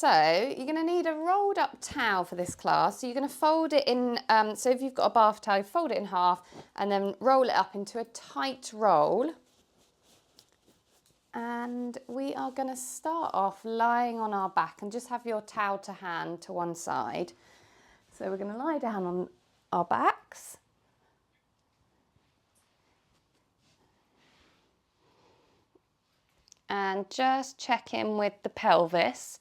So you're going to need a rolled up towel for this class. So you're going to fold it in, so if you've got a bath towel, fold it in half and then roll it up into a tight roll. And we are going to start off lying on our back, and just have your towel to hand to one side. So we're going to lie down on our backs. And just check in with the pelvis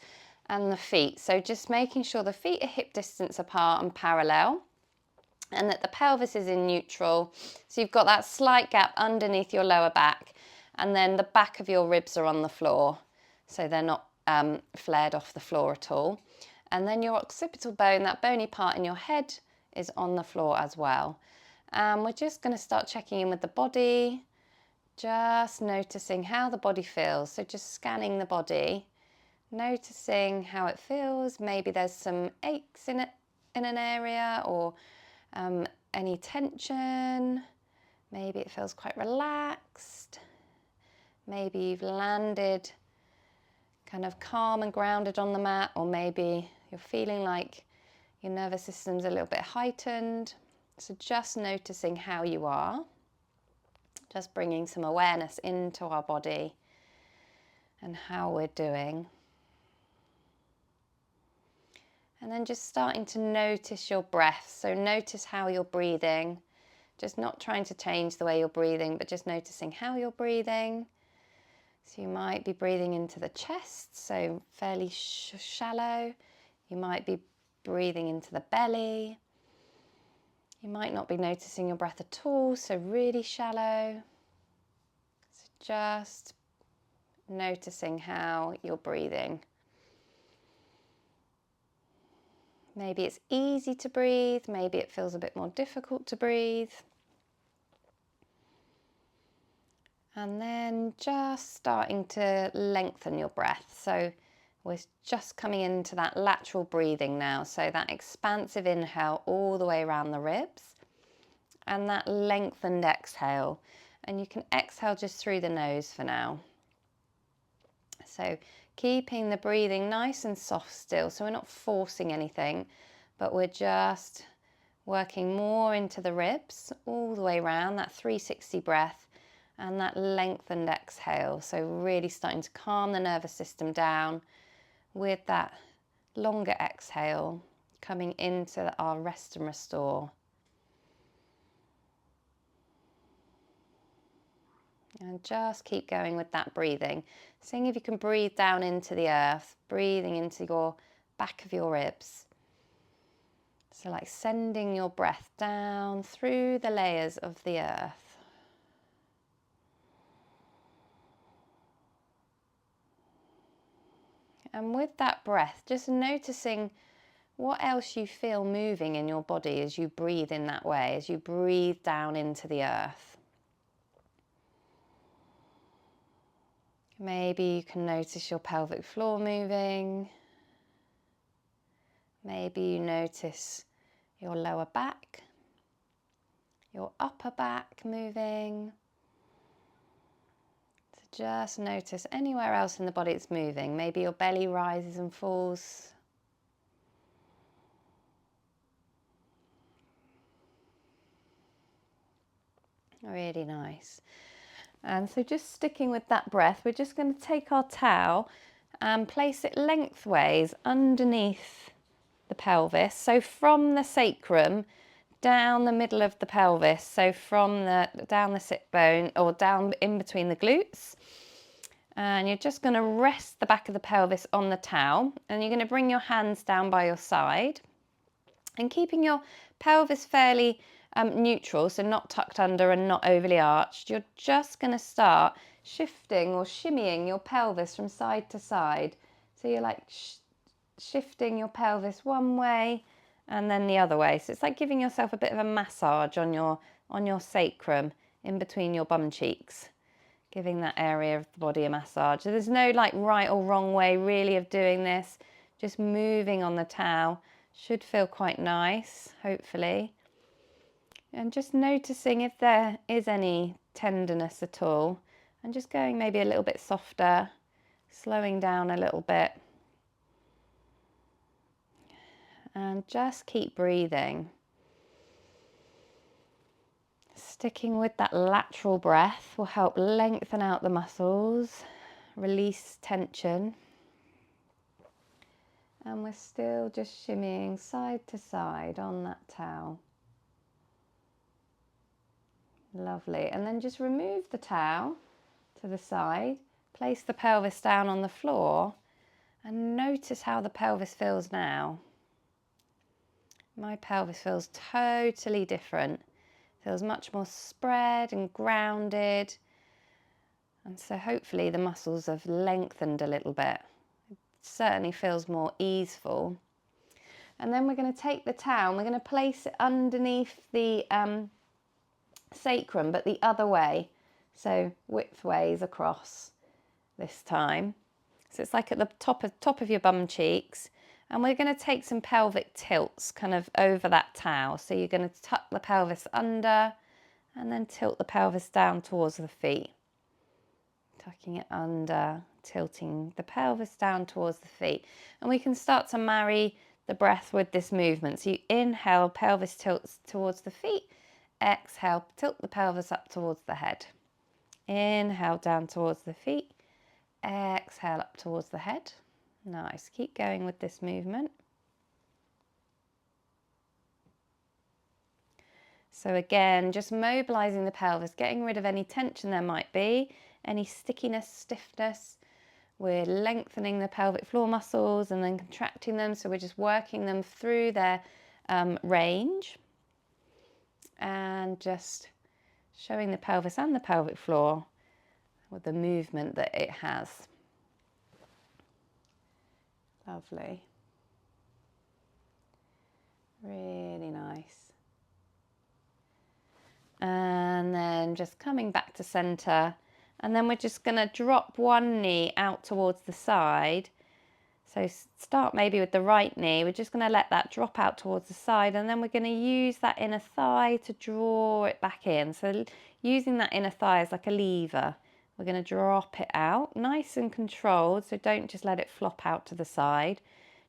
and the feet. So just making sure the feet are hip distance apart and parallel, and that the pelvis is in neutral. So you've got that slight gap underneath your lower back, and then the back of your ribs are on the floor, so they're not flared off the floor at all. And then your occipital bone, that bony part in your head, is on the floor as well. And we're just going to start checking in with the body, just noticing how the body feels. So just scanning the body, noticing how it feels. Maybe there's some aches in an area, or any tension. Maybe it feels quite relaxed. Maybe you've landed kind of calm and grounded on the mat, or maybe you're feeling like your nervous system's a little bit heightened. So just noticing how you are, just bringing some awareness into our body and how we're doing. And then just starting to notice your breath. So notice how you're breathing, just not trying to change the way you're breathing, but just noticing how you're breathing. So you might be breathing into the chest, so fairly shallow. You might be breathing into the belly. You might not be noticing your breath at all, so really shallow. So just noticing how you're breathing. Maybe it's easy to breathe, maybe it feels a bit more difficult to breathe. And then just starting to lengthen your breath. So we're just coming into that lateral breathing now. So that expansive inhale all the way around the ribs, and that lengthened exhale. And you can exhale just through the nose for now. So keeping the breathing nice and soft still. So we're not forcing anything, but we're just working more into the ribs all the way around, that 360 breath. And that lengthened exhale, so really starting to calm the nervous system down with that longer exhale, coming into our rest and restore. And just keep going with that breathing, seeing if you can breathe down into the earth, breathing into your back of your ribs. So like sending your breath down through the layers of the earth. And with that breath, just noticing what else you feel moving in your body as you breathe in that way, as you breathe down into the earth. Maybe you can notice your pelvic floor moving. Maybe you notice your lower back, your upper back moving. Just notice anywhere else in the body it's moving. Maybe your belly rises and falls. Really nice. And so just sticking with that breath, we're just going to take our towel and place it lengthways underneath the pelvis. So from the sacrum down the middle of the pelvis. So from down the sit bone, or down in between the glutes. And you're just going to rest the back of the pelvis on the towel, and you're going to bring your hands down by your side, and keeping your pelvis fairly neutral, so not tucked under and not overly arched. You're just going to start shifting or shimmying your pelvis from side to side. So you're like shifting your pelvis one way and then the other way. So it's like giving yourself a bit of a massage on your sacrum in between your bum cheeks. Giving that area of the body a massage. So there's no like right or wrong way really of doing this. Just moving on the towel should feel quite nice, hopefully. And just noticing if there is any tenderness at all. And just going maybe a little bit softer, slowing down a little bit. And just keep breathing. Sticking with that lateral breath will help lengthen out the muscles, release tension. And we're still just shimmying side to side on that towel. Lovely. And then just remove the towel to the side, place the pelvis down on the floor, and notice how the pelvis feels now. My pelvis feels totally different. Feels much more spread and grounded. And so hopefully the muscles have lengthened a little bit. It certainly feels more easeful. And then we're going to take the towel and we're going to place it underneath the sacrum, but the other way. So widthways across this time. So it's like at the top of your bum cheeks. And we're going to take some pelvic tilts kind of over that towel. So you're going to tuck the pelvis under and then tilt the pelvis down towards the feet. Tucking it under, tilting the pelvis down towards the feet. And we can start to marry the breath with this movement. So you inhale, pelvis tilts towards the feet. Exhale, tilt the pelvis up towards the head. Inhale, down towards the feet. Exhale, up towards the head. Nice. Keep going with this movement. So again, just mobilizing the pelvis, getting rid of any tension there might be, any stickiness, stiffness. We're lengthening the pelvic floor muscles and then contracting them. So we're just working them through their range and just showing the pelvis and the pelvic floor with the movement that it has. Lovely. Really nice. And then just coming back to center. And then we're just going to drop one knee out towards the side. So start maybe with the right knee. We're just going to let that drop out towards the side. And then we're going to use that inner thigh to draw it back in. So using that inner thigh as like a lever. We're going to drop it out, nice and controlled, so don't just let it flop out to the side.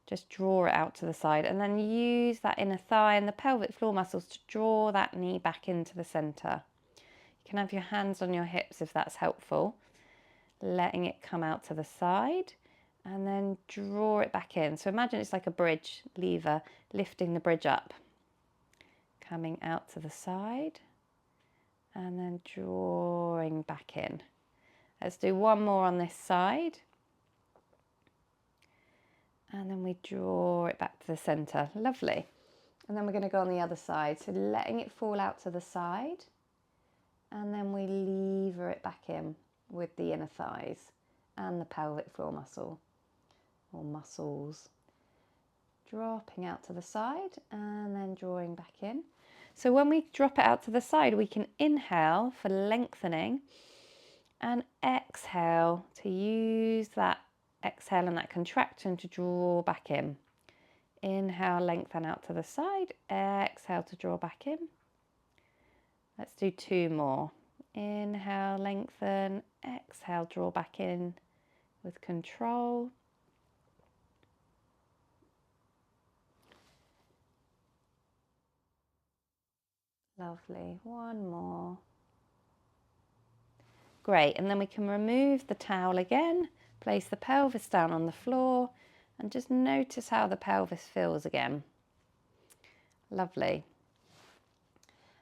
Just draw it out to the side and then use that inner thigh and the pelvic floor muscles to draw that knee back into the center. You can have your hands on your hips if that's helpful. Letting it come out to the side and then draw it back in. So imagine it's like a bridge lever, lifting the bridge up. Coming out to the side and then drawing back in. Let's do one more on this side. And then we draw it back to the center. Lovely. And then we're going to go on the other side. So letting it fall out to the side. And then we lever it back in with the inner thighs and the pelvic floor muscle or muscles. Dropping out to the side and then drawing back in. So when we drop it out to the side, we can inhale for lengthening. And exhale to use that exhale and that contraction to draw back in. Inhale, lengthen out to the side. Exhale to draw back in. Let's do two more. Inhale, lengthen. Exhale, draw back in with control. Lovely. One more. Great, and then we can remove the towel again, place the pelvis down on the floor and just notice how the pelvis feels again. Lovely.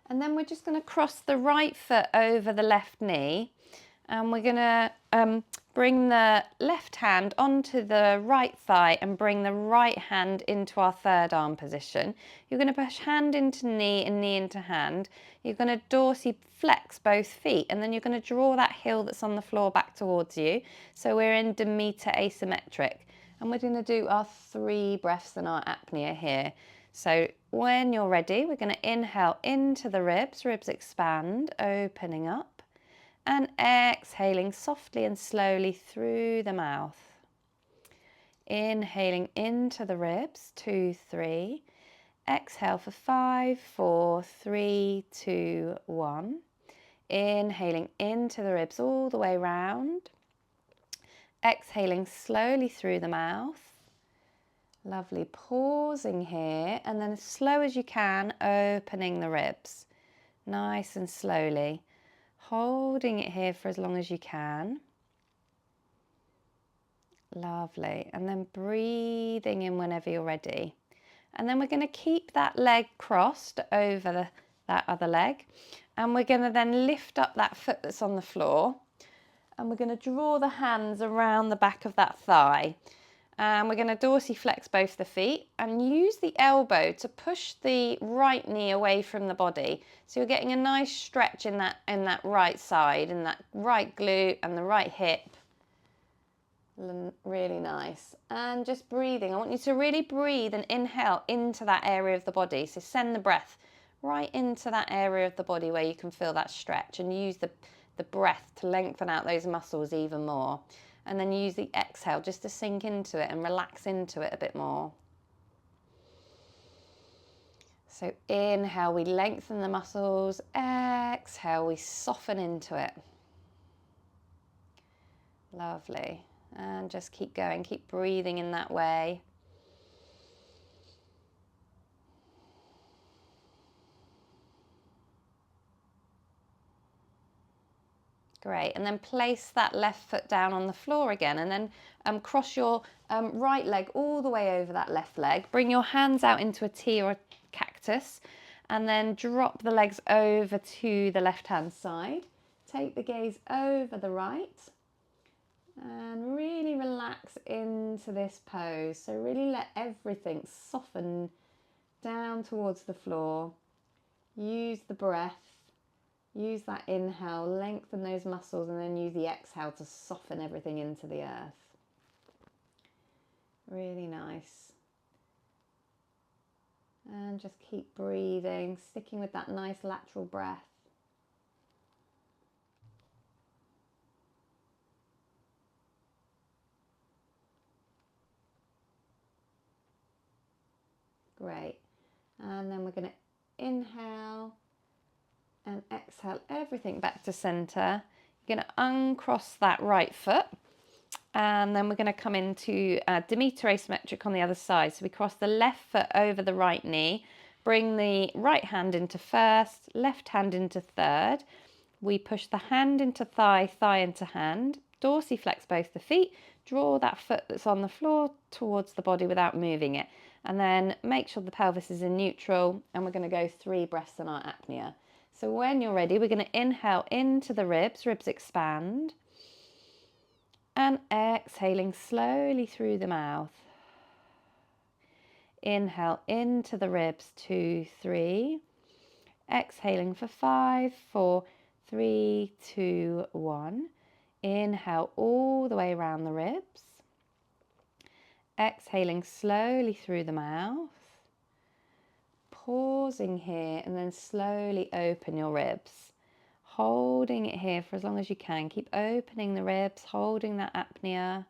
And then we're just going to cross the right foot over the left knee and we're going to bring the left hand onto the right thigh and bring the right hand into our third arm position. You're going to push hand into knee and knee into hand. You're going to dorsiflex both feet and then you're going to draw that heel that's on the floor back towards you. So we're in Demeter asymmetric and we're going to do our 3 breaths in our apnea here. So when you're ready, we're going to inhale into the ribs expand, opening up. And exhaling softly and slowly through the mouth. Inhaling into the ribs, 2, 3. Exhale for 5, 4, 3, 2, 1. Inhaling into the ribs all the way round. Exhaling slowly through the mouth. Lovely. Pausing here, and then as slow as you can, opening the ribs. Nice and slowly. Holding it here for as long as you can. Lovely. And then breathing in whenever you're ready. And then we're going to keep that leg crossed over that other leg. And we're going to then lift up that foot that's on the floor. And we're going to draw the hands around the back of that thigh. And we're going to dorsiflex both the feet and use the elbow to push the right knee away from the body. So you're getting a nice stretch in that right side, in that right glute and the right hip. Really nice. And just breathing. I want you to really breathe and inhale into that area of the body. So send the breath right into that area of the body where you can feel that stretch, and use the breath to lengthen out those muscles even more. And then use the exhale just to sink into it and relax into it a bit more. So inhale, we lengthen the muscles. Exhale, we soften into it. Lovely. And just keep going, keep breathing in that way. Great, and then place that left foot down on the floor again, and then cross your right leg all the way over that left leg. Bring your hands out into a T or a cactus, and then drop the legs over to the left-hand side. Take the gaze over the right, and really relax into this pose. So really let everything soften down towards the floor. Use the breath. Use that inhale, lengthen those muscles, and then use the exhale to soften everything into the earth. Really nice. And just keep breathing, sticking with that nice lateral breath. Great. And then we're going to inhale and exhale everything back to center. You're going to uncross that right foot, and then we're going to come into Demeter asymmetric on the other side. So we cross the left foot over the right knee, bring the right hand into first, left hand into third. We push the hand into thigh, thigh into hand, dorsiflex both the feet, draw that foot that's on the floor towards the body without moving it, and then make sure the pelvis is in neutral, and we're going to go 3 breaths in our apnea. So when you're ready, we're going to inhale into the ribs, ribs expand, and exhaling slowly through the mouth. Inhale into the ribs, 2, 3. Exhaling for 5, 4, 3, 2, 1. Inhale all the way around the ribs. Exhaling slowly through the mouth. Pausing here, and then slowly open your ribs. Holding it here for as long as you can. Keep opening the ribs, holding that apnea.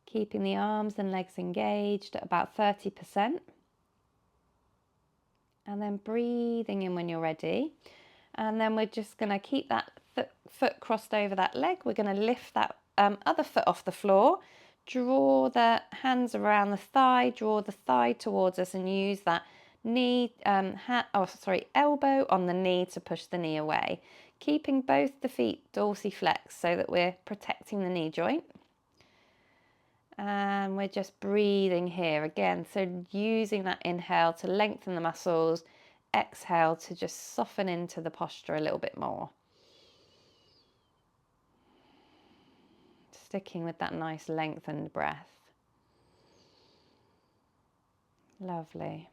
Keeping the arms and legs engaged at about 30%. And then breathing in when you're ready. And then we're just going to keep that foot crossed over that leg. We're going to lift that other foot off the floor. Draw the hands around the thigh. Draw the thigh towards us, and use that knee, elbow on the knee to push the knee away. Keeping both the feet dorsiflexed so that we're protecting the knee joint. And we're just breathing here again. So using that inhale to lengthen the muscles, exhale to just soften into the posture a little bit more. Sticking with that nice lengthened breath. Lovely.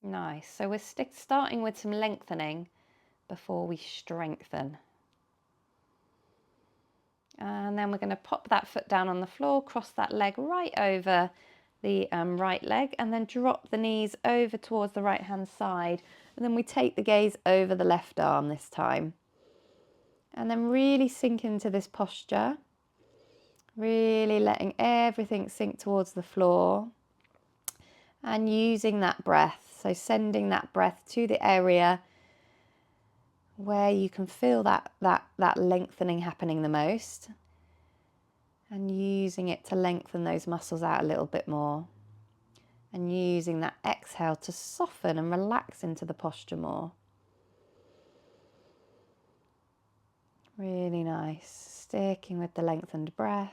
Nice. So we're starting with some lengthening before we strengthen. And then we're going to pop that foot down on the floor, cross that leg right over the right leg, and then drop the knees over towards the right hand side. And then we take the gaze over the left arm this time. And then really sink into this posture. Really letting everything sink towards the floor. and using that breath. So sending that breath to the area where you can feel that lengthening happening the most, and using it to lengthen those muscles out a little bit more, and using that exhale to soften and relax into the posture more. Really nice. Sticking with the lengthened breath.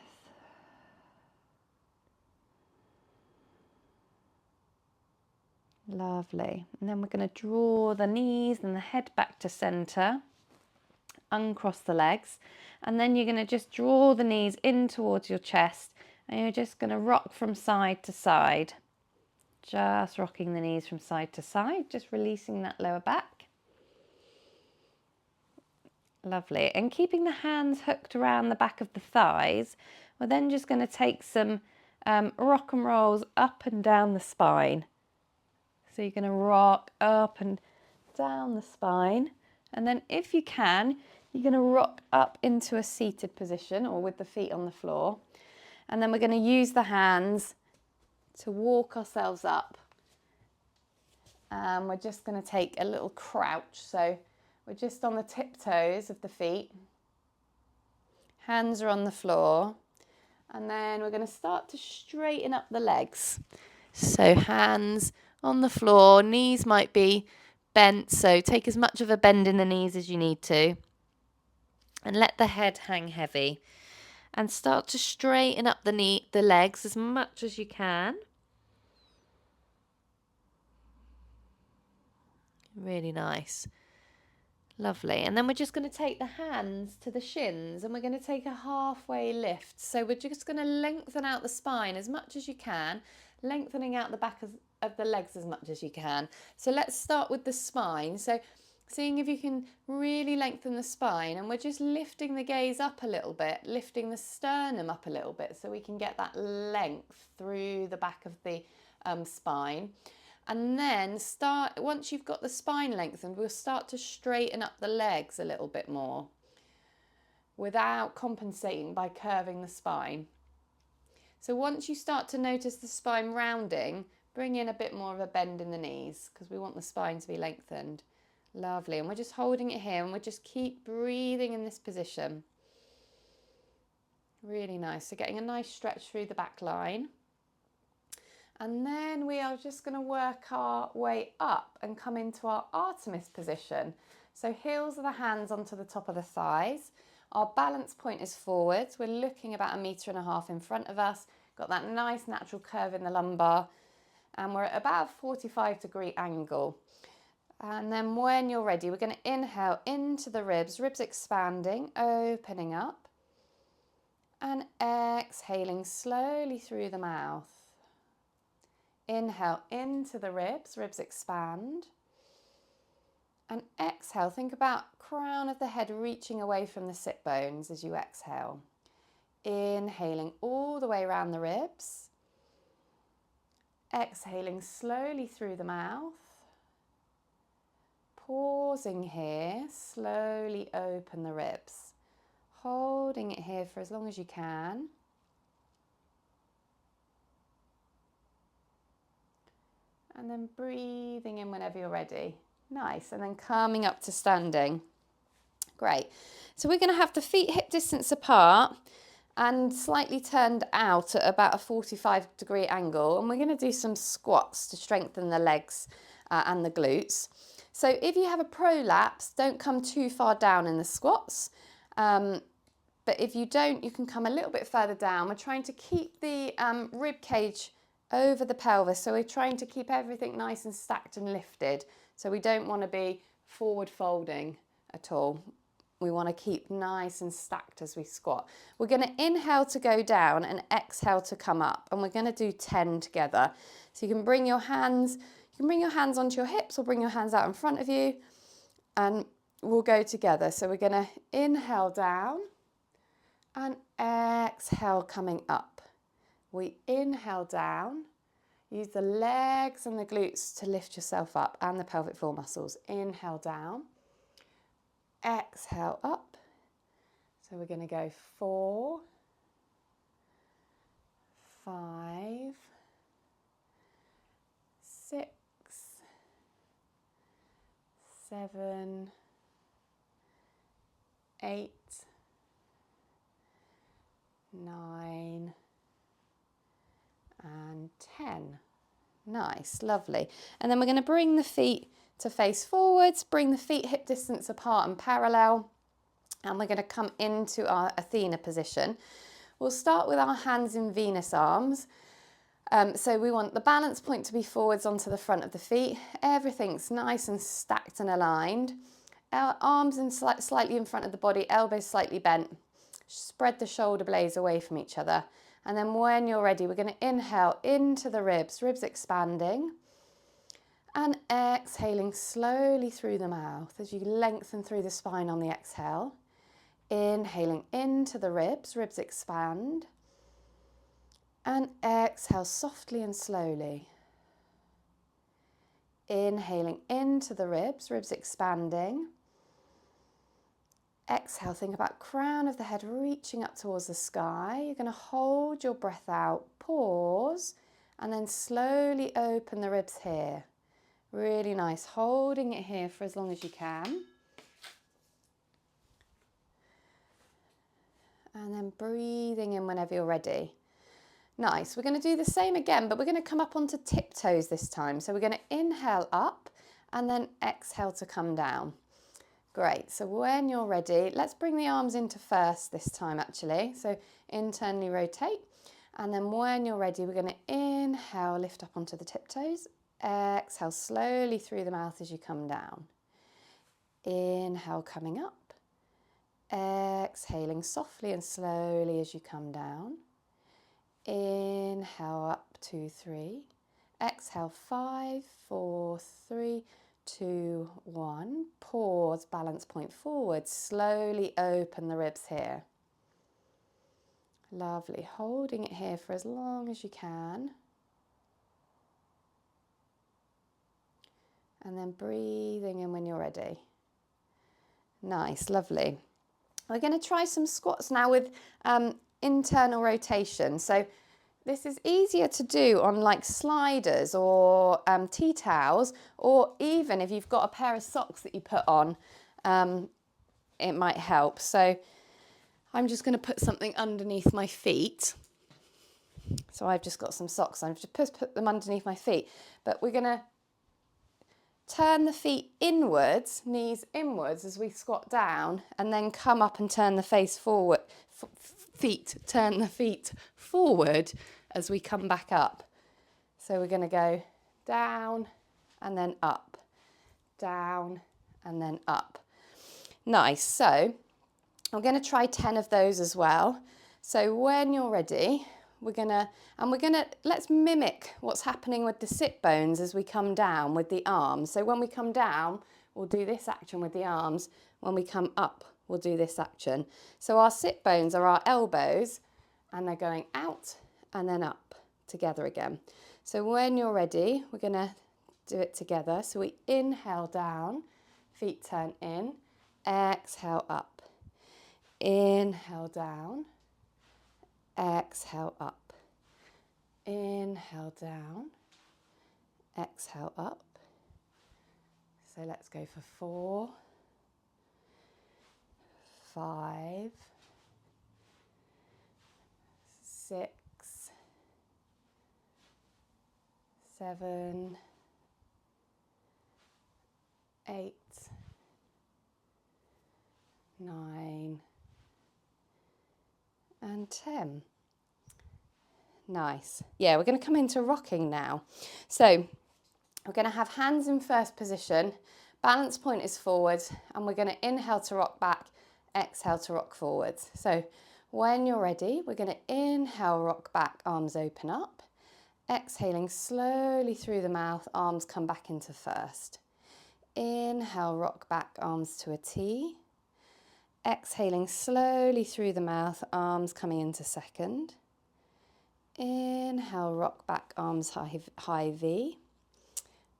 Lovely. And then we're going to draw the knees and the head back to center. Uncross the legs. And then you're going to just draw the knees in towards your chest. And you're just going to rock from side to side. Just rocking the knees from side to side. Just releasing that lower back. Lovely. And keeping the hands hooked around the back of the thighs, we're then just going to take some rock and rolls up and down the spine. So you're going to rock up and down the spine. And then if you can, you're going to rock up into a seated position or with the feet on the floor. And then we're going to use the hands to walk ourselves up. And we're just going to take a little crouch. So we're just on the tiptoes of the feet. Hands are on the floor. And then we're going to start to straighten up the legs. So hands on the floor, knees might be bent. So take as much of a bend in the knees as you need to. And let the head hang heavy. And start to straighten up the legs as much as you can. Really nice. Lovely. And then we're just going to take the hands to the shins and we're going to take a halfway lift. So we're just going to lengthen out the spine as much as you can, lengthening out the back of the legs as much as you can. So let's start with the spine. So seeing if you can really lengthen the spine, and we're just lifting the gaze up a little bit, lifting the sternum up a little bit so we can get that length through the back of the spine. And then once you've got the spine lengthened, we'll start to straighten up the legs a little bit more without compensating by curving the spine. So once you start to notice the spine rounding, bring in a bit more of a bend in the knees because we want the spine to be lengthened. Lovely. And we're just holding it here and we'll just keep breathing in this position. Really nice. So getting a nice stretch through the back line. And then we are just going to work our way up and come into our Artemis position. So heels of the hands onto the top of the thighs. Our balance point is forwards. We're looking about 1.5 meters in front of us. Got that nice natural curve in the lumbar. And we're at about a 45-degree angle. And then when you're ready, we're going to inhale into the ribs expanding, opening up. And exhaling slowly through the mouth. Inhale into the ribs expand. And exhale, think about crown of the head reaching away from the sit bones as you exhale. Inhaling all the way around the ribs. Exhaling slowly through the mouth. Pausing here, slowly open the ribs. Holding it here for as long as you can. And then breathing in whenever you're ready. Nice. And then coming up to standing. Great. So we're going to have the feet hip distance apart and slightly turned out at about a 45-degree angle. And we're going to do some squats to strengthen the legs and the glutes. So if you have a prolapse, don't come too far down in the squats. But if you don't, you can come a little bit further down. We're trying to keep the rib cage over the pelvis. So we're trying to keep everything nice and stacked and lifted. So we don't want to be forward folding at all. We want to keep nice and stacked as we squat. We're going to inhale to go down and exhale to come up. And we're going to do 10 together. So you can bring your hands onto your hips or bring your hands out in front of you. And we'll go together. So we're going to inhale down and exhale coming up. We inhale down, use the legs and the glutes to lift yourself up and the pelvic floor muscles. Inhale down, exhale up. So we're going to go 4, 5, 6, 7, 8, 9, and 10. Nice, lovely. And then we're going to bring the feet to face forwards, bring the feet hip distance apart and parallel, and we're going to come into our Athena position. We'll start with our hands in Venus arms. So we want the balance point to be forwards onto the front of the feet. Everything's nice and stacked and aligned. Our arms in slightly in front of the body, elbows slightly bent. Spread the shoulder blades away from each other. And then when you're ready, we're going to inhale into the ribs, ribs expanding. And exhaling slowly through the mouth as you lengthen through the spine on the exhale. Inhaling into the ribs, ribs expand. And exhale softly and slowly. Inhaling into the ribs, ribs expanding. Exhale, think about crown of the head reaching up towards the sky. You're going to hold your breath out, pause, and then slowly open the ribs here. Really nice, holding it here for as long as you can. And then breathing in whenever you're ready. Nice, we're going to do the same again, but we're going to come up onto tiptoes this time. So we're going to inhale up and then exhale to come down. Great, so when you're ready, let's bring the arms into first this time actually. So internally rotate, and then when you're ready, we're going to inhale, lift up onto the tiptoes. Exhale slowly through the mouth as you come down. Inhale, coming up. Exhaling softly and slowly as you come down. Inhale up, 2, 3. Exhale, 5, 4, 3, 2, 1. Pause, balance point forward. Slowly open the ribs here. Lovely, holding it here for as long as you can. And then breathing in when you're ready. Nice, lovely. We're going to try some squats now with internal rotation. So this is easier to do on like sliders or tea towels, or even if you've got a pair of socks that you put on, it might help. So I'm just going to put something underneath my feet. So I've just got some socks. I've just put them underneath my feet. But we're going to turn the feet inwards, knees inwards as we squat down, and then come up and turn the face forward, turn the feet forward as we come back up. So we're going to go down and then up, down and then up. Nice. So I'm going to try 10 of those as well. So when you're ready, let's mimic what's happening with the sit bones as we come down with the arms. So when we come down, we'll do this action with the arms. When we come up, we'll do this action. So our sit bones are our elbows, and they're going out and then up together again. So when you're ready, we're going to do it together. So we inhale down, feet turn in, exhale up. Inhale down, exhale up. Inhale down, exhale up. So let's go for 4, 5, 6, 7, 8, 9, and 10. Nice. Yeah, we're going to come into rocking now. So we're going to have hands in first position, balance point is forwards, and we're going to inhale to rock back, exhale to rock forwards. So when you're ready, we're going to inhale, rock back, arms open up. Exhaling slowly through the mouth, arms come back into first. Inhale, rock back, arms to a T. Exhaling slowly through the mouth, arms coming into second. Inhale, rock back, arms high V.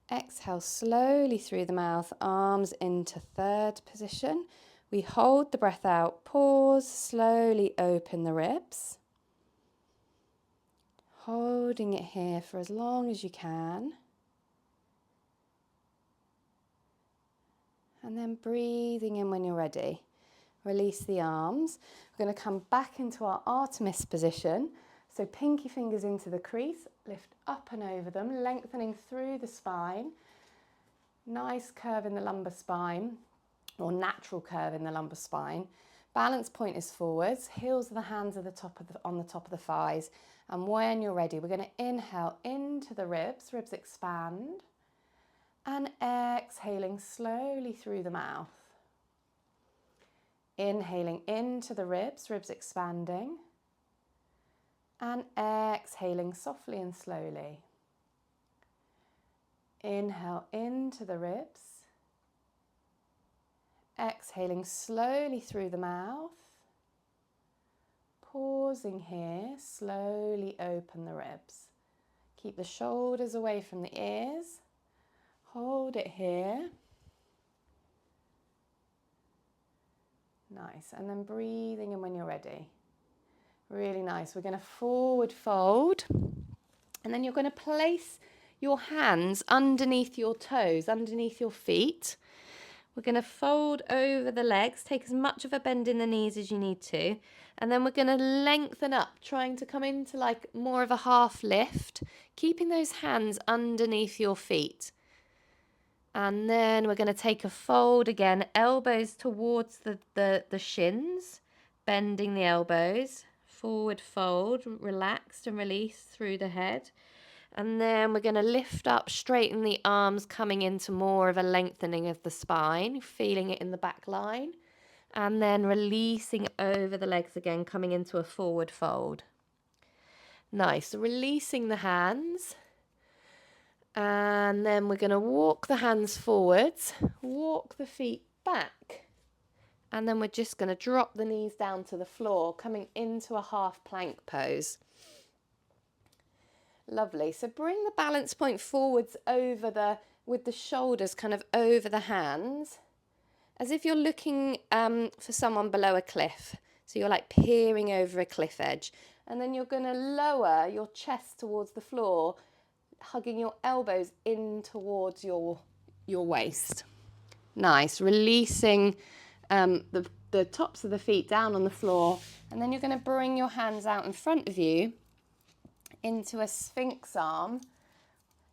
Exhale slowly through the mouth, arms into third position. We hold the breath out, pause, slowly open the ribs. Holding it here for as long as you can. And then breathing in when you're ready. Release the arms. We're going to come back into our Artemis position. So pinky fingers into the crease, lift up and over them, lengthening through the spine. Nice curve in the lumbar spine, or natural curve in the lumbar spine. Balance point is forwards, heels of the hands are on the top of the thighs. And when you're ready, we're going to inhale into the ribs expand. And exhaling slowly through the mouth. Inhaling into the ribs expanding. And exhaling softly and slowly. Inhale into the ribs. Exhaling slowly through the mouth. Pausing here, slowly open the ribs. Keep the shoulders away from the ears. Hold it here. Nice. And then breathing in when you're ready. Really nice. We're going to forward fold. And then you're going to place your hands underneath your toes, underneath your feet. We're going to fold over the legs, take as much of a bend in the knees as you need to. And then we're going to lengthen up, trying to come into like more of a half lift, keeping those hands underneath your feet. And then we're going to take a fold again, elbows towards the shins, bending the elbows, forward fold, relaxed and release through the head. And then we're going to lift up, straighten the arms, coming into more of a lengthening of the spine, feeling it in the back line. And then releasing over the legs again, coming into a forward fold. Nice, releasing the hands. And then we're going to walk the hands forwards, walk the feet back. And then we're just going to drop the knees down to the floor, coming into a half plank pose. Lovely. So bring the balance point forwards with the shoulders kind of over the hands, as if you're looking for someone below a cliff. So you're like peering over a cliff edge. And then you're going to lower your chest towards the floor, hugging your elbows in towards your waist. Nice. Releasing the tops of the feet down on the floor. And then you're going to bring your hands out in front of you into a sphinx arm.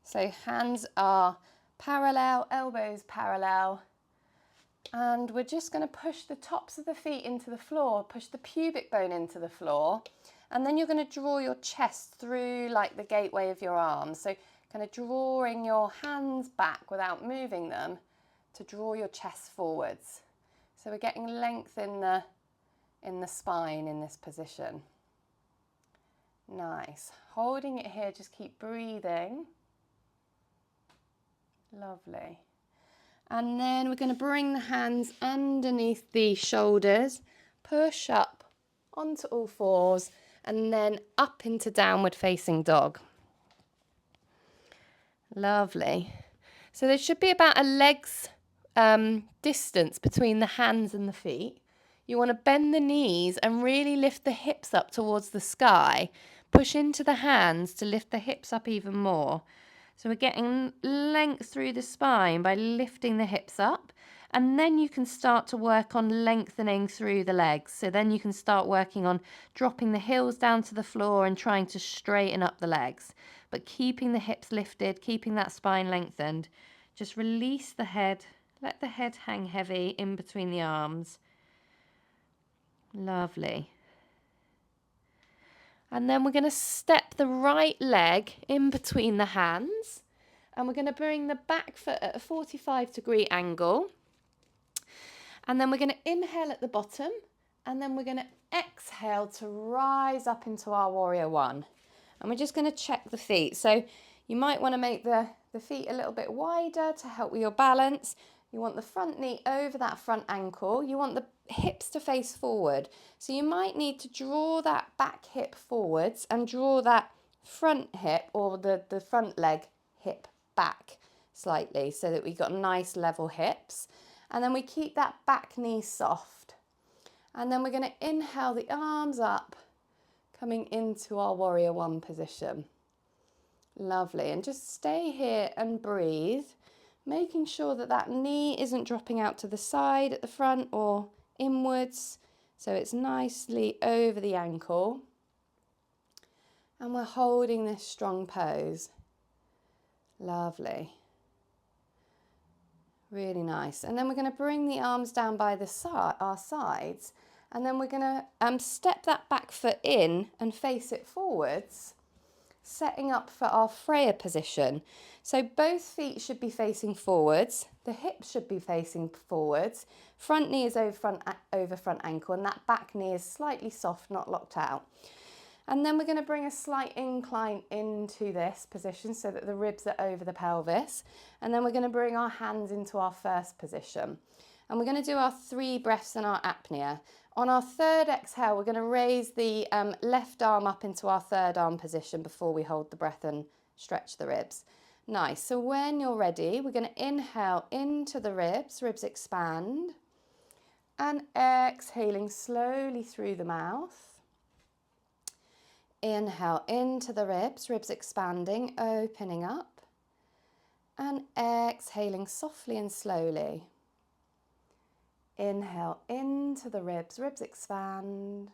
So hands are parallel, elbows parallel. And we're just going to push the tops of the feet into the floor, push the pubic bone into the floor. And then you're going to draw your chest through like the gateway of your arms. So kind of drawing your hands back without moving them to draw your chest forwards. So we're getting length in the spine in this position. Nice. Holding it here, just keep breathing. Lovely. And then we're going to bring the hands underneath the shoulders, push up onto all fours, and then up into downward facing dog. Lovely. So there should be about a leg's distance between the hands and the feet. You want to bend the knees and really lift the hips up towards the sky. Push into the hands to lift the hips up even more. So we're getting length through the spine by lifting the hips up. And then you can start to work on lengthening through the legs. So then you can start working on dropping the heels down to the floor and trying to straighten up the legs. But keeping the hips lifted, keeping that spine lengthened. Just release the head. Let the head hang heavy in between the arms. Lovely. And then we're going to step the right leg in between the hands. And we're going to bring the back foot at a 45-degree angle. And then we're going to inhale at the bottom. And then we're going to exhale to rise up into our warrior one. And we're just going to check the feet. So you might want to make the feet a little bit wider to help with your balance. You want the front knee over that front ankle. You want the hips to face forward. So you might need to draw that back hip forwards and draw that front hip or the front leg hip back slightly so that we've got nice level hips. And then we keep that back knee soft. And then we're going to inhale the arms up, coming into our warrior one position. Lovely. And just stay here and breathe. making sure that that knee isn't dropping out to the side at the front or inwards, so it's nicely over the ankle. And we're holding this strong pose. Lovely. Really nice. And then we're going to bring the arms down by our sides, and then we're going to step that back foot in and face it forwards, setting up for our Freya position. So both feet should be facing forwards, the hips should be facing forwards, front knee is over front ankle, and that back knee is slightly soft, not locked out. And then we're going to bring a slight incline into this position so that the ribs are over the pelvis. And then we're going to bring our hands into our first position. And we're going to do our 3 breaths in our apnea. On our third exhale, we're going to raise the left arm up into our third arm position before we hold the breath and stretch the ribs. Nice. So when you're ready, we're going to inhale into the ribs, ribs expand. And exhaling slowly through the mouth. Inhale into the ribs, ribs expanding, opening up. And exhaling softly and slowly. Inhale into the ribs, ribs expand.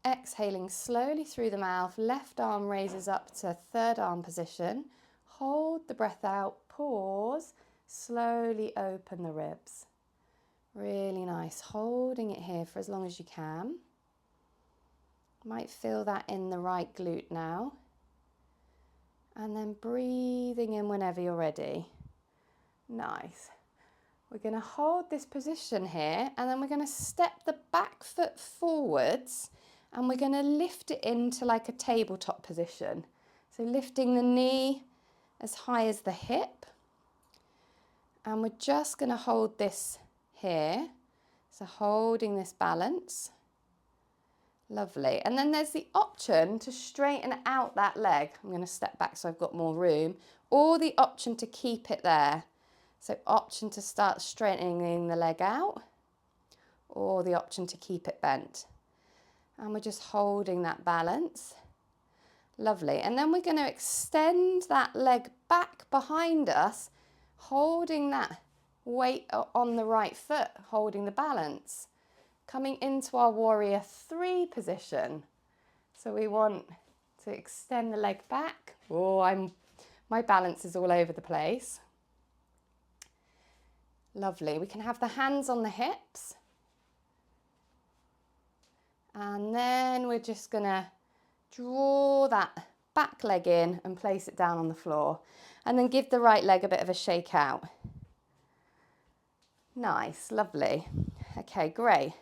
Exhaling slowly through the mouth, left arm raises up to third arm position. Hold the breath out, pause, slowly open the ribs. Really nice, holding it here for as long as you can. Might feel that in the right glute now. And then breathing in whenever you're ready. Nice. We're going to hold this position here, and then we're going to step the back foot forwards, and we're going to lift it into like a tabletop position. So lifting the knee as high as the hip. And we're just going to hold this here. So holding this balance. Lovely. And then there's the option to straighten out that leg. I'm going to step back so I've got more room. Or the option to keep it there. So option to start straightening the leg out. Or the option to keep it bent. And we're just holding that balance. Lovely. And then we're going to extend that leg back behind us, holding that weight on the right foot, holding the balance. Coming into our warrior 3 position. So we want to extend the leg back. Oh, my balance is all over the place. Lovely. We can have the hands on the hips. And then we're just going to draw that back leg in and place it down on the floor. And then give the right leg a bit of a shake out. Nice, lovely. Okay, great.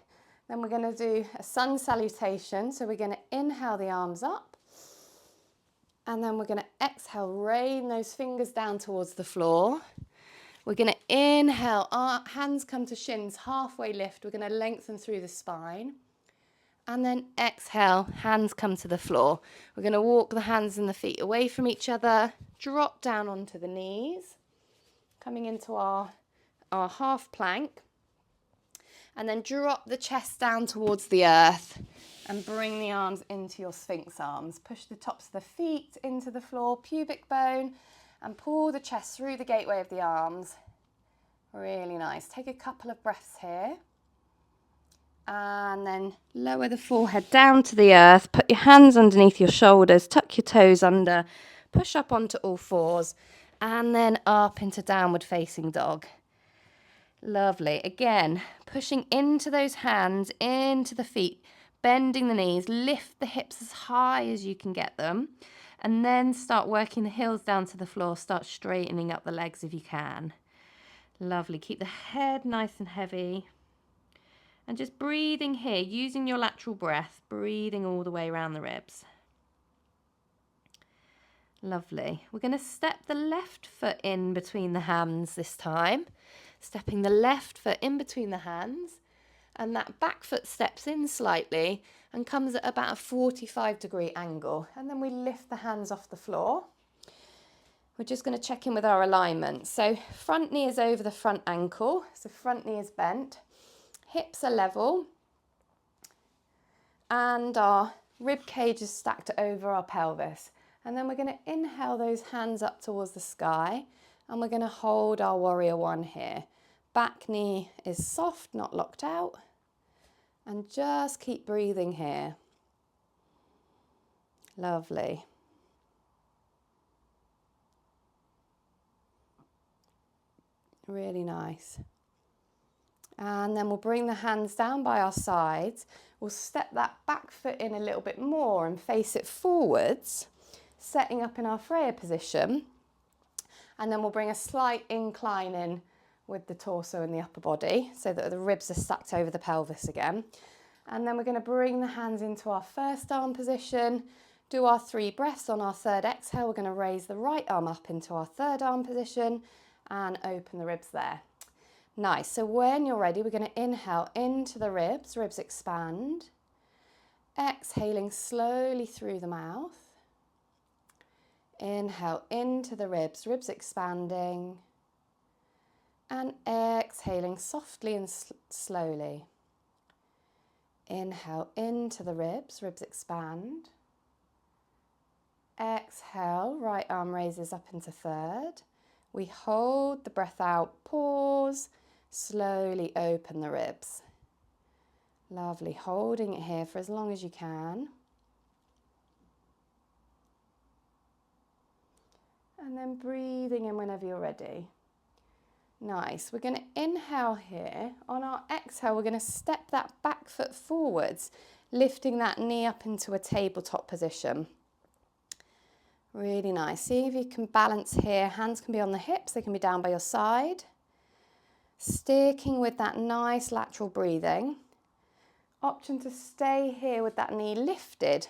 Then we're going to do a sun salutation. So we're going to inhale the arms up. And then we're going to exhale, rain those fingers down towards the floor. We're going to inhale, our hands come to shins, halfway lift. We're going to lengthen through the spine. And then exhale, hands come to the floor. We're going to walk the hands and the feet away from each other. Drop down onto the knees. Coming into our half plank. And then drop the chest down towards the earth and bring the arms into your Sphinx arms. Push the tops of the feet into the floor, pubic bone, and pull the chest through the gateway of the arms. Really nice. Take a couple of breaths here. And then lower the forehead down to the earth. Put your hands underneath your shoulders, tuck your toes under, push up onto all fours, and then up into downward facing dog. Lovely. Again, pushing into those hands, into the feet, bending the knees, lift the hips as high as you can get them, and then start working the heels down to the floor. Start straightening up the legs if you can. Lovely. Keep the head nice and heavy. And just breathing here, using your lateral breath, breathing all the way around the ribs. Lovely. We're going to step the left foot in between the hands this time. Stepping the left foot in between the hands, and that back foot steps in slightly and comes at about a 45-degree angle. And then we lift the hands off the floor. We're just going to check in with our alignment. So front knee is over the front ankle, so front knee is bent. Hips are level. And our rib cage is stacked over our pelvis. And then we're going to inhale those hands up towards the sky And we're going to hold our warrior one here. Back knee is soft, not locked out. And just keep breathing here. Lovely. Really nice. And then we'll bring the hands down by our sides. We'll step that back foot in a little bit more and face it forwards, setting up in our Freya position. And then we'll bring a slight incline in with the torso and the upper body so that the ribs are stacked over the pelvis again. And then we're going to bring the hands into our first arm position, do our 3 breaths. On our third exhale, we're going to raise the right arm up into our third arm position and open the ribs there. Nice. So when you're ready, we're going to inhale into the ribs, ribs expand. Exhaling slowly through the mouth. Inhale into the ribs, ribs expanding. And exhaling softly and slowly. Inhale into the ribs, ribs expand. Exhale, right arm raises up into third. We hold the breath out, pause, slowly open the ribs. Lovely, holding it here for as long as you can. And then breathing in whenever you're ready. Nice, we're going to inhale here. On our exhale, we're going to step that back foot forwards, lifting that knee up into a tabletop position. Really nice. See if you can balance here. Hands can be on the hips, they can be down by your side. Sticking with that nice lateral breathing. Option to stay here with that knee lifted,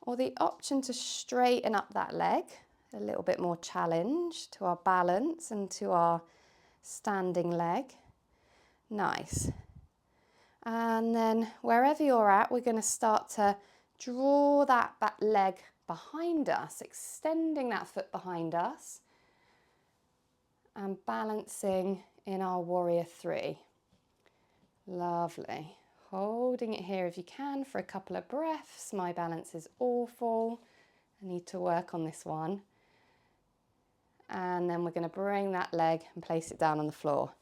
or the option to straighten up that leg. A little bit more challenge to our balance and to our standing leg. Nice. And then wherever you're at, we're going to start to draw that leg behind us, extending that foot behind us and balancing in our warrior 3. Lovely. Holding it here if you can for a couple of breaths. My balance is awful. I need to work on this one. And then we're going to bring that leg and place it down on the floor.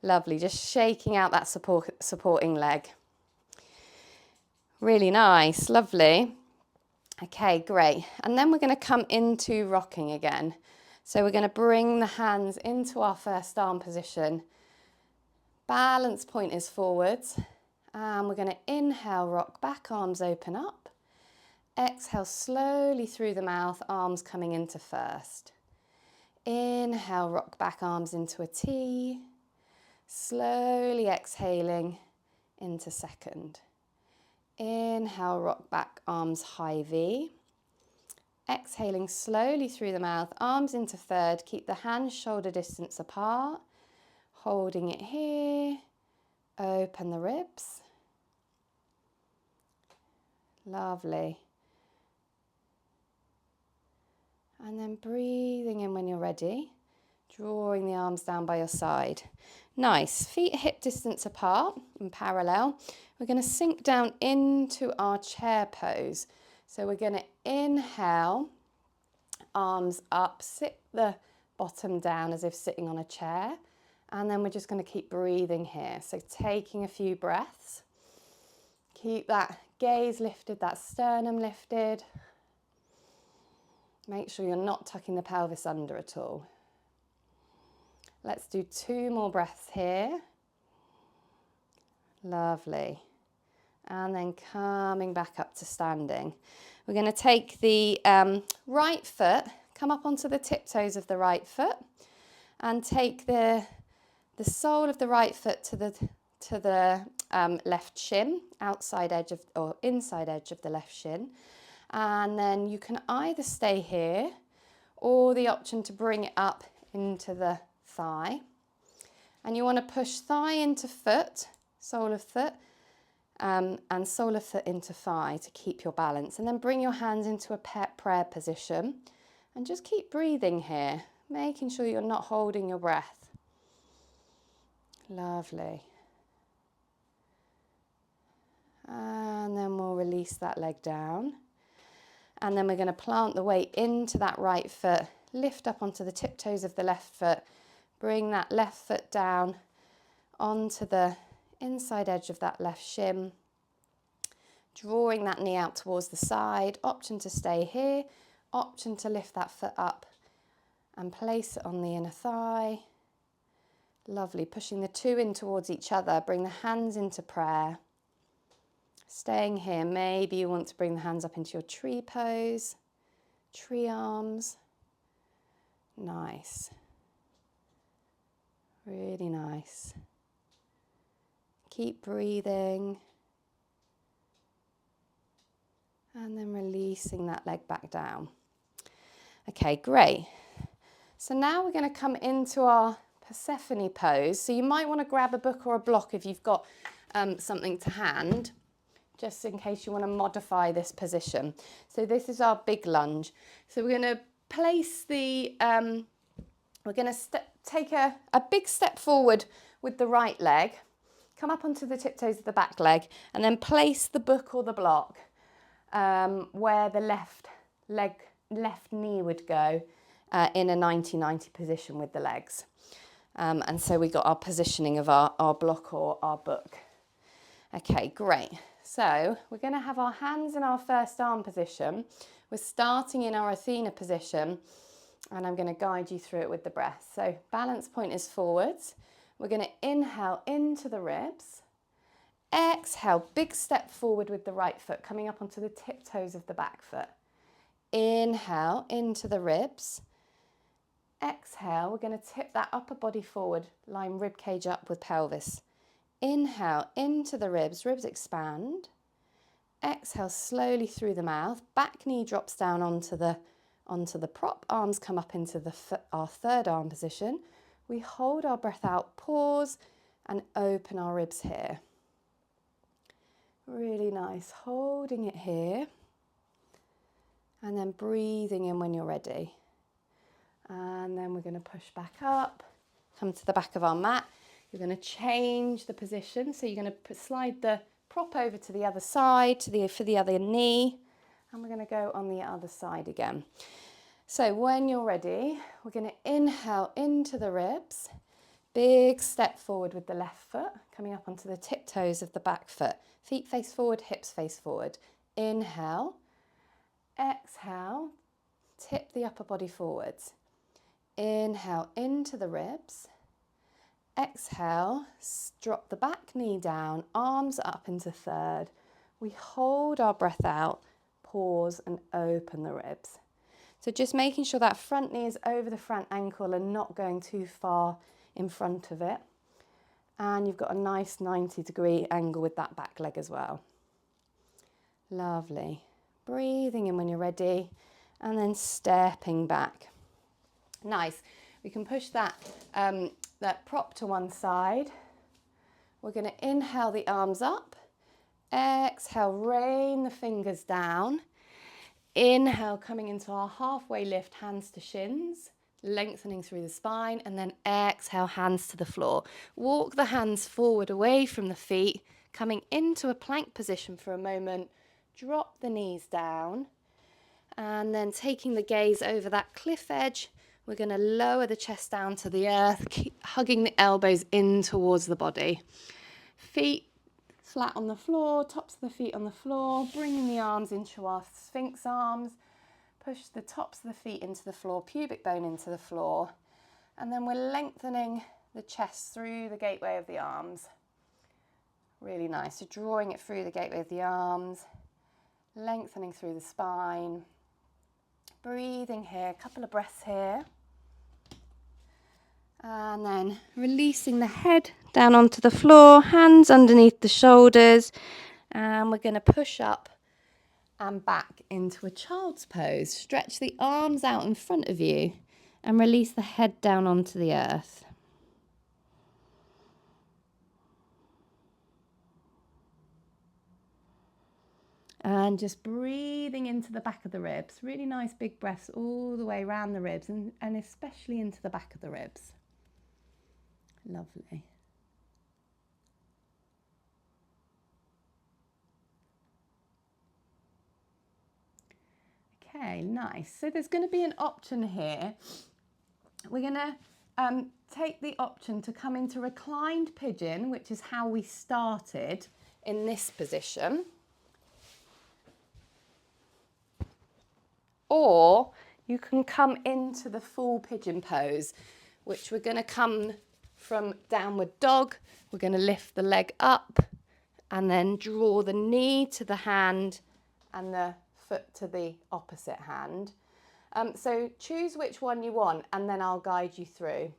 Lovely, just shaking out that supporting leg. Really nice, lovely. Okay, great. And then we're going to come into rocking again. So we're going to bring the hands into our first arm position. Balance point is forwards. And we're going to inhale, rock back, arms open up. Exhale slowly through the mouth, arms coming into first. Inhale, rock back, arms into a T. Slowly exhaling into second. Inhale, rock back, arms high V. Exhaling slowly through the mouth, arms into third. Keep the hands shoulder distance apart. Holding it here. Open the ribs. Lovely. And then breathing in when you're ready, drawing the arms down by your side. Nice, feet hip distance apart and parallel. We're going to sink down into our chair pose. So we're going to inhale, arms up, sit the bottom down as if sitting on a chair. And then we're just going to keep breathing here. So taking a few breaths. Keep that gaze lifted, that sternum lifted. Make sure you're not tucking the pelvis under at all. Let's do 2 more breaths here. Lovely. And then coming back up to standing. We're going to take the right foot, come up onto the tiptoes of the right foot, and take the sole of the right foot to the left shin, outside edge of, or inside edge of the left shin. And then you can either stay here or the option to bring it up into the thigh. And you want to push thigh into foot, sole of foot, and sole of foot into thigh to keep your balance. And then bring your hands into a prayer position and just keep breathing here, making sure you're not holding your breath. Lovely. And then we'll release that leg down. And then we're going to plant the weight into that right foot, lift up onto the tiptoes of the left foot. Bring that left foot down onto the inside edge of that left shin. Drawing that knee out towards the side. Option to stay here. Option to lift that foot up and place it on the inner thigh. Lovely. Pushing the two in towards each other. Bring the hands into prayer. Staying here. Maybe you want to bring the hands up into your tree pose. Tree arms. Nice. Really nice. Keep breathing. And then releasing that leg back down. Okay, great. So now we're going to come into our Persephone pose. So you might want to grab a book or a block if you've got something to hand, just in case you want to modify this position. So this is our big lunge. So we're going to place the, we're going to take a big step forward with the right leg, come up onto the tiptoes of the back leg, and then place the book or the block where the left knee would go in a 90-90 position with the legs. And so we got our positioning of our block or our book. Okay, great. So we're going to have our hands in our first arm position. We're starting in our Athena position, and I'm going to guide you through it with the breath. So balance point is forwards. We're going to inhale into the ribs. Exhale, big step forward with the right foot, coming up onto the tiptoes of the back foot. Inhale into the ribs. Exhale, we're going to tip that upper body forward, line rib cage up with pelvis. Inhale into the ribs, ribs expand. Exhale slowly through the mouth, back knee drops down onto the prop, arms come up into our third arm position. We hold our breath out, pause and open our ribs here. Really nice, holding it here and then breathing in when you're ready. And then we're going to push back up, come to the back of our mat. You're going to change the position. So you're going to slide the prop over to the other side for the other knee. And we're going to go on the other side again. So when you're ready, we're going to inhale into the ribs. Big step forward with the left foot, coming up onto the tiptoes of the back foot. Feet face forward, hips face forward. Inhale, exhale, tip the upper body forwards. Inhale into the ribs. Exhale, drop the back knee down, arms up into third. We hold our breath out, pause and open the ribs. So just making sure that front knee is over the front ankle and not going too far in front of it. And you've got a nice 90-degree angle with that back leg as well. Lovely. Breathing in when you're ready and then stepping back. Nice. We can push that prop to one side. We're going to inhale the arms up. Exhale, rain the fingers down. Inhale, coming into our halfway lift, hands to shins, lengthening through the spine, and then exhale, hands to the floor. Walk the hands forward away from the feet, coming into a plank position for a moment. Drop the knees down, and then taking the gaze over that cliff edge, we're going to lower the chest down to the earth, keep hugging the elbows in towards the body. Feet flat on the floor, tops of the feet on the floor, bringing the arms into our Sphinx arms. Push the tops of the feet into the floor, pubic bone into the floor. And then we're lengthening the chest through the gateway of the arms. Really nice. So drawing it through the gateway of the arms, lengthening through the spine. Breathing here, a couple of breaths here. And then releasing the head down onto the floor, hands underneath the shoulders. And we're going to push up and back into a child's pose. Stretch the arms out in front of you and release the head down onto the earth. And just breathing into the back of the ribs. Really nice big breaths all the way around the ribs and especially into the back of the ribs. Lovely. Okay, nice. So there's going to be an option here. We're going to take the option to come into reclined pigeon, which is how we started in this position. Or you can come into the full pigeon pose, which we're going to come from downward dog. We're going to lift the leg up and then draw the knee to the hand and the foot to the opposite hand. So choose which one you want and then I'll guide you through.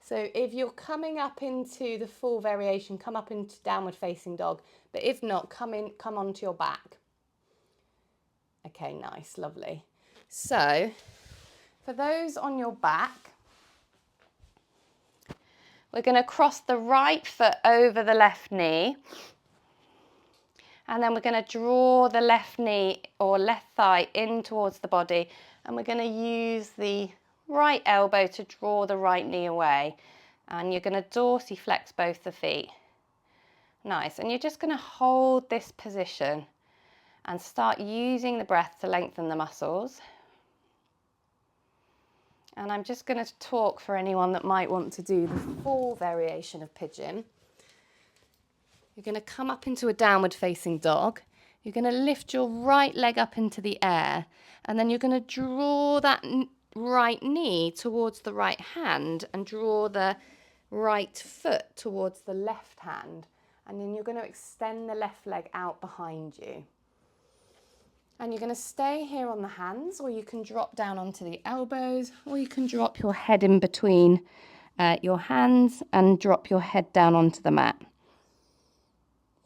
So if you're coming up into the full variation, come up into downward facing dog, but if not, come onto your back. Okay, nice, lovely. So for those on your back, we're going to cross the right foot over the left knee. And then we're going to draw the left knee or left thigh in towards the body. And we're going to use the right elbow to draw the right knee away. And you're going to dorsiflex both the feet. Nice. And you're just going to hold this position and start using the breath to lengthen the muscles. And I'm just going to talk for anyone that might want to do the full variation of pigeon. You're going to come up into a downward facing dog. You're going to lift your right leg up into the air. And then you're going to draw that right knee towards the right hand and draw the right foot towards the left hand. And then you're going to extend the left leg out behind you. And you're going to stay here on the hands, or you can drop down onto the elbows, or you can drop your head in between your hands and drop your head down onto the mat.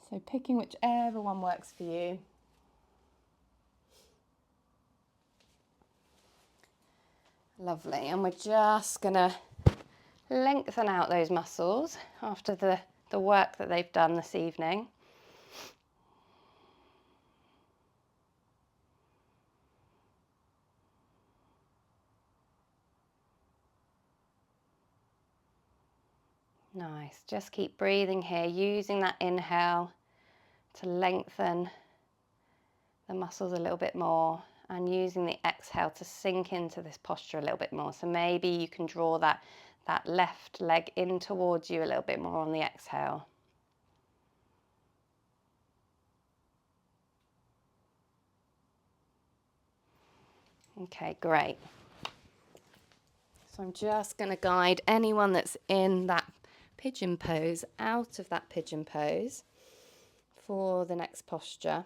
So picking whichever one works for you. Lovely. And we're just going to lengthen out those muscles after the work that they've done this evening. Nice. Just keep breathing here, using that inhale to lengthen the muscles a little bit more and using the exhale to sink into this posture a little bit more. So maybe you can draw that left leg in towards you a little bit more on the exhale. Okay, great. So I'm just going to guide anyone that's in that pigeon pose out of that pigeon pose for the next posture.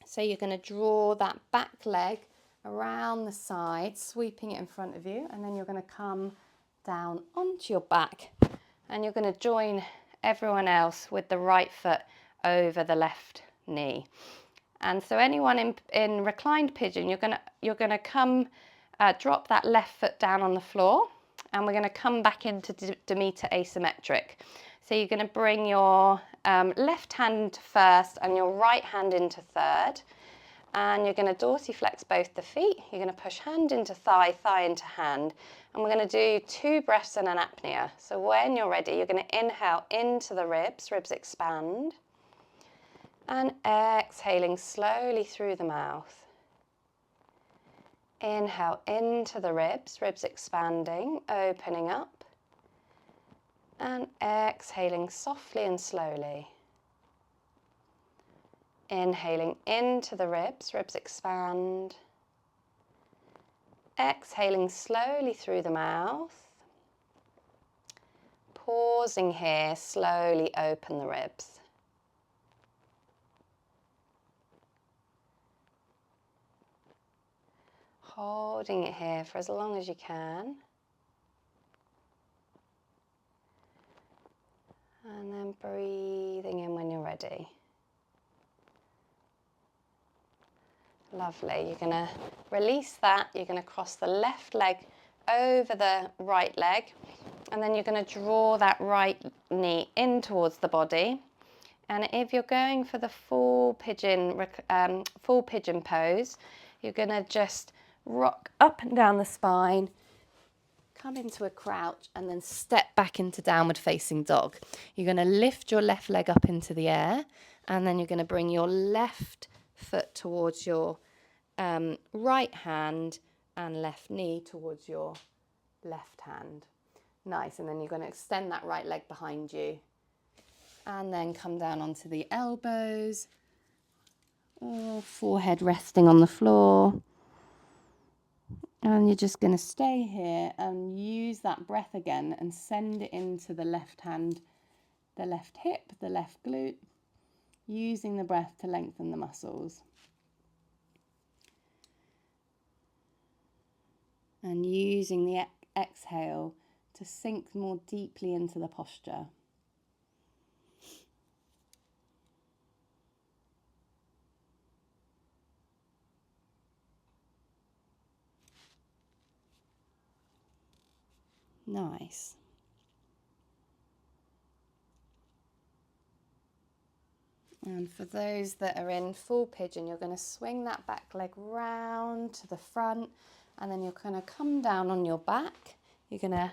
So you're going to draw that back leg around the side, sweeping it in front of you, and then you're going to come down onto your back and you're going to join everyone else with the right foot over the left knee. And so anyone in reclined pigeon, you're going to come drop that left foot down on the floor, and we're going to come back into Demeter asymmetric. So you're going to bring your left hand first and your right hand into third. And you're going to dorsiflex both the feet. You're going to push hand into thigh, thigh into hand. And we're going to do 2 breaths and an apnea. So when you're ready, you're going to inhale into the ribs, ribs expand. And exhaling slowly through the mouth. Inhale into the ribs, ribs expanding, opening up. And exhaling softly and slowly. Inhaling into the ribs, ribs expand. Exhaling slowly through the mouth. Pausing here, slowly open the ribs. Holding it here for as long as you can. And then breathing in when you're ready. Lovely. You're going to release that. You're going to cross the left leg over the right leg. And then you're going to draw that right knee in towards the body. And if you're going for the full pigeon pose, you're going to just rock up and down the spine, come into a crouch, and then step back into downward facing dog. You're going to lift your left leg up into the air, and then you're going to bring your left foot towards your right hand and left knee towards your left hand. Nice, and then you're going to extend that right leg behind you and then come down onto the elbows, or forehead resting on the floor. And you're just going to stay here and use that breath again and send it into the left hand, the left hip, the left glute, using the breath to lengthen the muscles. And using the exhale to sink more deeply into the posture. Nice. And for those that are in full pigeon, you're going to swing that back leg round to the front, and then you're going to come down on your back. You're going to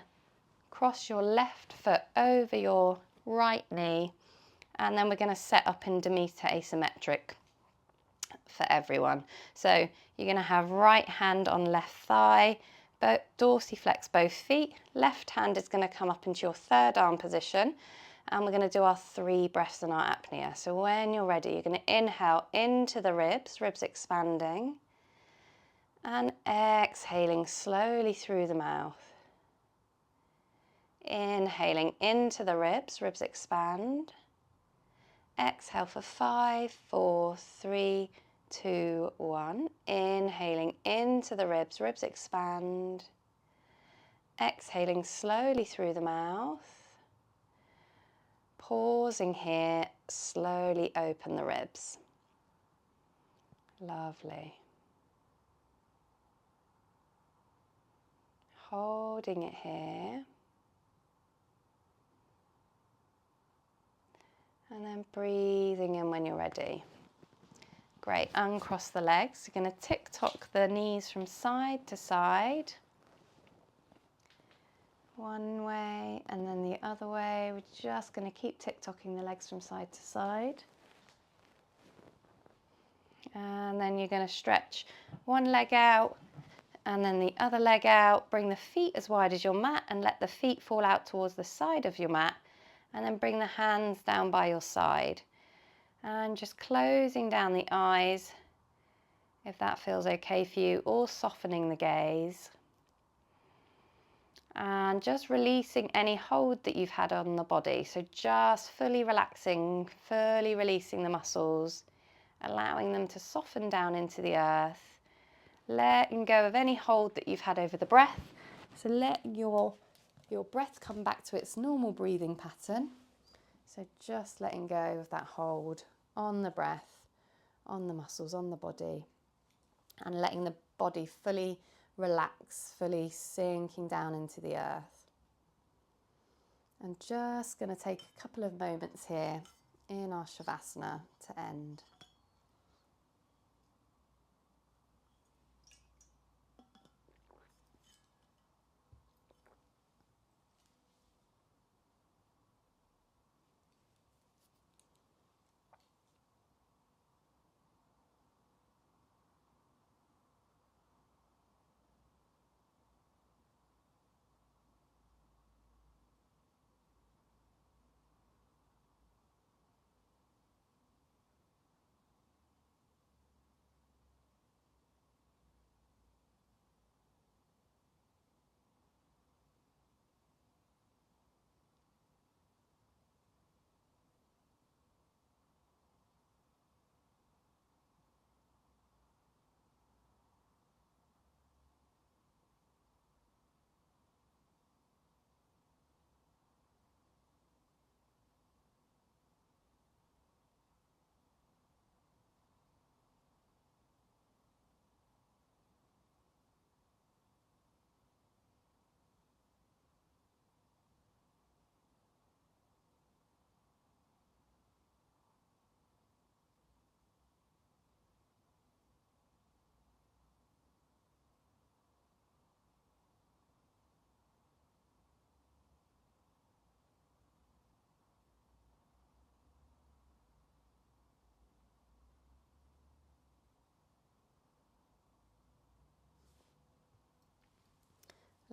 cross your left foot over your right knee, and then we're going to set up in Demeter asymmetric for everyone. So you're going to have right hand on left thigh, dorsiflex both feet. Left hand is going to come up into your third arm position, and we're going to do our 3 breaths in our apnea. So when you're ready, you're going to inhale into the ribs expanding, and exhaling slowly through the mouth. Inhaling into the ribs expand. Exhale for 5, 4, 3, 2, 1. Inhaling into the ribs expand. Exhaling slowly through the mouth. Pausing here, slowly open the ribs. Lovely. Holding it here. And then breathing in when you're ready. Great, uncross the legs. You're going to tick-tock the knees from side to side. One way and then the other way. We're just going to keep tick-tocking the legs from side to side. And then you're going to stretch one leg out and then the other leg out. Bring the feet as wide as your mat and let the feet fall out towards the side of your mat. And then bring the hands down by your side. And just closing down the eyes, if that feels okay for you, or softening the gaze. And just releasing any hold that you've had on the body. So just fully relaxing, fully releasing the muscles, allowing them to soften down into the earth, letting go of any hold that you've had over the breath. So let your breath come back to its normal breathing pattern. So just letting go of that hold on the breath, on the muscles, on the body, and letting the body fully relax, fully sinking down into the earth. And just going to take a couple of moments here in our Shavasana to end.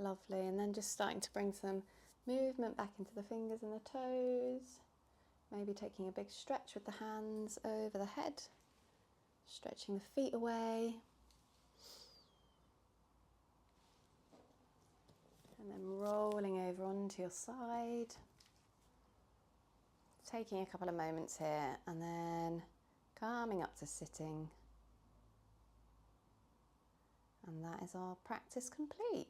Lovely, and then just starting to bring some movement back into the fingers and the toes. Maybe taking a big stretch with the hands over the head, stretching the feet away. And then rolling over onto your side. Taking a couple of moments here and then coming up to sitting. And that is our practice complete.